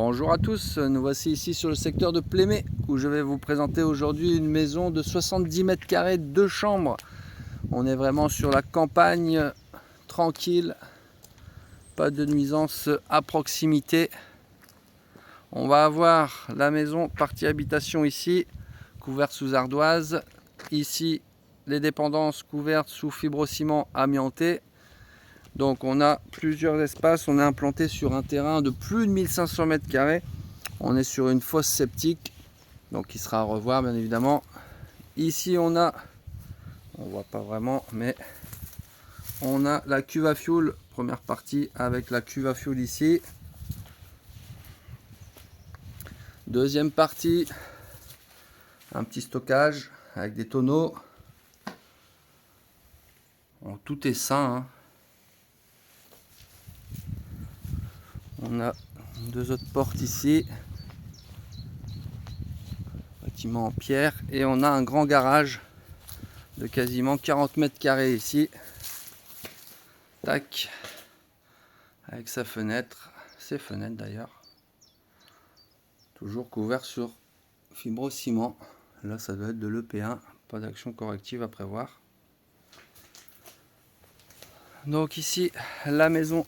Bonjour à tous, nous voici ici sur le secteur de Plémé où je vais vous présenter aujourd'hui une maison de 70 mètres carrés, 2 chambres. On est vraiment sur la campagne, tranquille, pas de nuisance à proximité. On va avoir la maison partie habitation ici, couverte sous ardoise. Ici, les dépendances couvertes sous fibrociment amianté. Donc on a plusieurs espaces, on est implanté sur un terrain de plus de 1500 mètres carrés. On est sur une fosse septique, donc il sera à revoir bien évidemment. Ici on voit pas vraiment, mais on a la cuve à fioul, première partie avec la cuve à fioul ici. Deuxième partie, un petit stockage avec des tonneaux. Bon, tout est sain, hein. On a deux autres portes ici, bâtiment en pierre, et on a un grand garage de quasiment 40 mètres carrés ici. Tac, avec sa fenêtre, ses fenêtres d'ailleurs, toujours couvert sur fibrociment. Là ça doit être de l'EP1, pas d'action corrective à prévoir. Donc ici la maison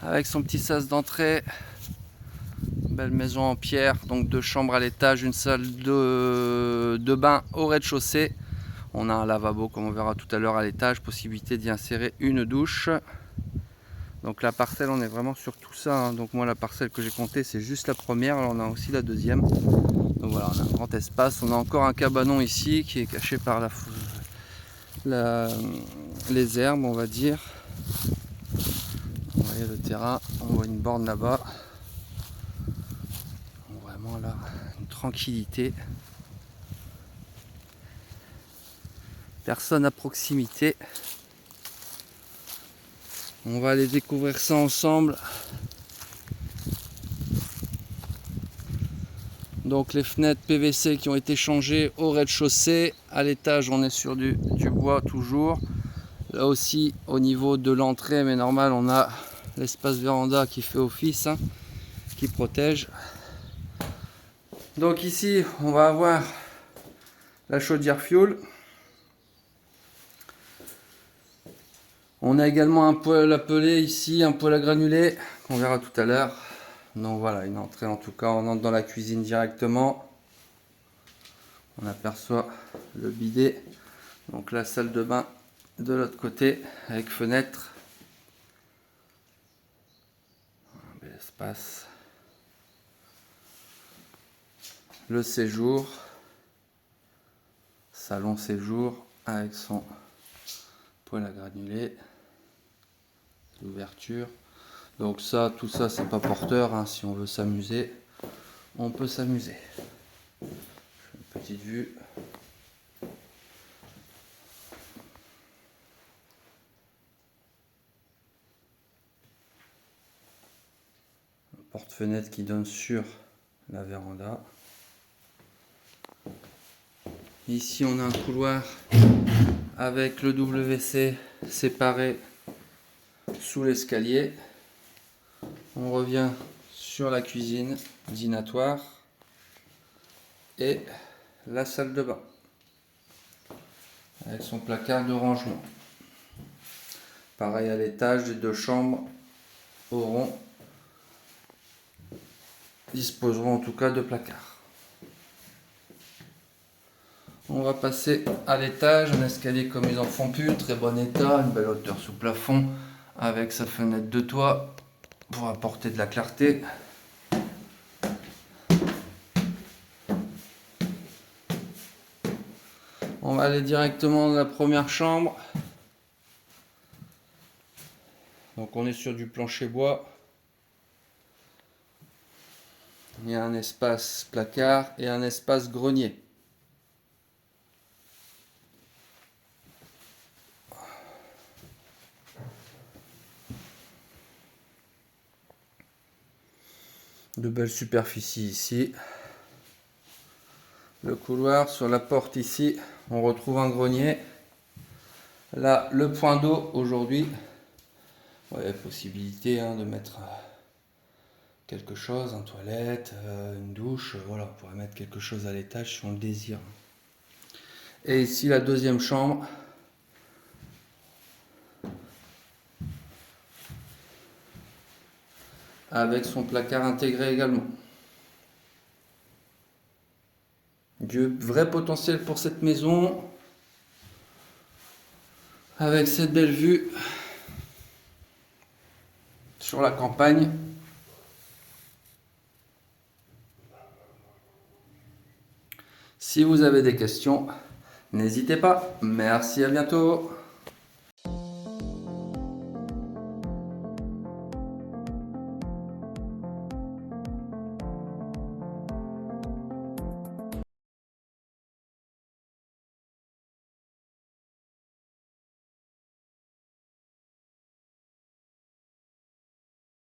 avec son petit sas d'entrée, belle maison en pierre, donc 2 chambres à l'étage, une salle de bain au rez-de-chaussée. On a un lavabo comme on verra tout à l'heure à l'étage, possibilité d'y insérer une douche. Donc la parcelle, on est vraiment sur tout ça, hein. Donc moi la parcelle que j'ai comptée c'est juste la première, alors on a aussi la deuxième. Donc voilà, on a un grand espace, on a encore un cabanon ici qui est caché par les herbes on va dire. Vous voyez le terrain, on voit une borne là-bas. Vraiment là, une tranquillité. Personne à proximité. On va aller découvrir ça ensemble. Donc les fenêtres PVC qui ont été changées au rez-de-chaussée. À l'étage on est sur du bois toujours. Là aussi au niveau de l'entrée, mais normal, on a l'espace véranda qui fait office, hein, qui protège. Donc ici on va avoir la chaudière fioul. On a également un poêle à peler ici, un poêle à granulés qu'on verra tout à l'heure. Donc voilà, une entrée en tout cas, on entre dans la cuisine directement. On aperçoit le bidet. Donc la salle de bain de l'autre côté avec fenêtre. Un bel espace. Le séjour. Salon séjour avec son poêle à granulés. L'ouverture. Donc ça, tout ça, c'est pas porteur, hein. Si on veut s'amuser, on peut s'amuser. Une petite vue. Un porte-fenêtre qui donne sur la véranda. Ici, on a un couloir avec le WC séparé sous l'escalier. On revient sur la cuisine, dînatoire et la salle de bain avec son placard de rangement. Pareil à l'étage, les 2 chambres disposeront en tout cas de placards. On va passer à l'étage, un escalier comme ils en font plus, très bon état, une belle hauteur sous plafond avec sa fenêtre de toit pour apporter de la clarté. On va aller directement dans la première chambre. Donc on est sur du plancher bois. Il y a un espace placard et un espace grenier. De belles superficies ici. Le couloir, sur la porte ici, on retrouve un grenier. Là, le point d'eau aujourd'hui. Ouais, possibilité, hein, de mettre quelque chose, une toilette, une douche, voilà, on pourrait mettre quelque chose à l'étage si on le désire. Et ici la deuxième chambre. Avec son placard intégré également. Du vrai potentiel pour cette maison. Avec cette belle vue sur la campagne. Si vous avez des questions, n'hésitez pas. Merci, à bientôt.